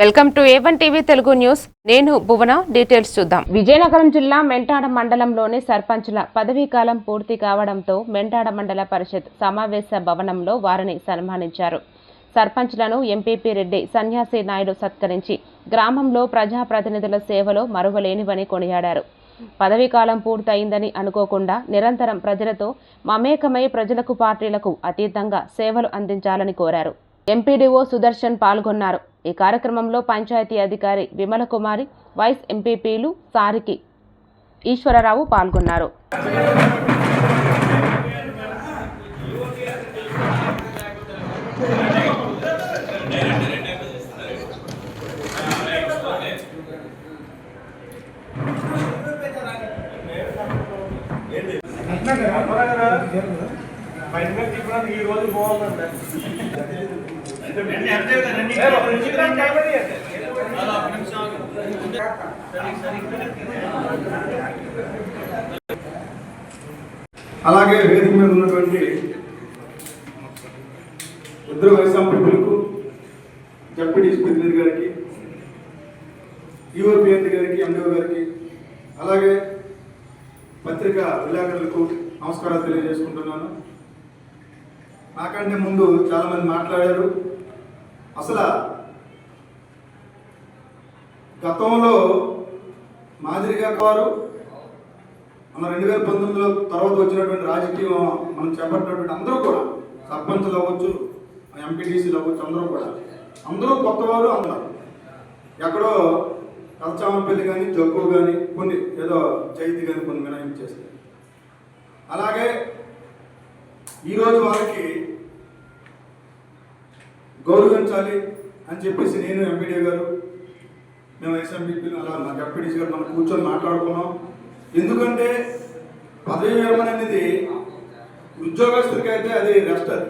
Welcome to A1 TV Telugu news. నేను భువన. Details చూద్దాం. విజయనగరం జిల్లా మెంటాడ మండలంలోని సర్పంచుల పదవీకాలం పూర్తి కావడంతో మెంటాడ మండల పరిషత్ సమావేశ భవనంలో వారిని సన్మానించారు. సర్పంచ్లను ఎంపీపీ రెడ్డి సన్యాసి నాయుడు సత్కరించి గ్రామంలో ప్రజాప్రతినిధుల సేవలో మరువలేనివని కొనియాడారు. పదవీకాలం పూర్తయిందని అనుకోకుండా నిరంతరం ప్రజలతో మమేకమై ప్రజలకు పార్టీలకు అతీతంగా సేవలు అందించాలని కోరారు. ఎంపీడీఓ సుదర్శన్ పాల్గొన్నారు. ఈ కార్యక్రమంలో పంచాయతీ అధికారి విమల కుమారి, వైస్ ఎంపీపీలు సారికి ఈశ్వరరావు పాల్గొన్నారు. అలాగే వేదిక మీద ఉన్నటువంటి ఇద్దరు వైస్ ఎంపీలకు, జడ్పీటీసీ ప్రతినిధి గారికి, ఈఓపీఎన్ గారికి, ఎండిఓ గారికి, అలాగే పత్రికా విలేకరులకు నమస్కారాలు తెలియజేసుకుంటున్నాను. నాకంటే ముందు చాలామంది మాట్లాడారు. అసలు గతంలో మాదిరిగా వారు మన 2019లో తర్వాత వచ్చినటువంటి రాజకీయం మనం చేపట్టినటువంటి అందరూ కూడా సర్పంచులు అవ్వచ్చు, ఎంపీటీసీలు అవ్వచ్చు, అందరూ కొత్తవారు అన్నారు. ఎక్కడో కలచామపల్లి కానీ, జగ్గు కానీ, కొన్ని ఏదో చైతి కానీ కొన్ని మినహాయించేస్తారు. అలాగే ఈరోజు వాళ్ళకి గౌరవించాలి అని చెప్పేసి నేను, ఎంపీడీ గారు, మేము ఎస్ఎంపీపీలు, అలా మా జడ్పీటీసీ గారు మనం కూర్చొని మాట్లాడుకున్నాం. ఎందుకంటే పదవి విరమణ అనేది ఉద్యోగస్తులకి అయితే అది రెస్ట్. అది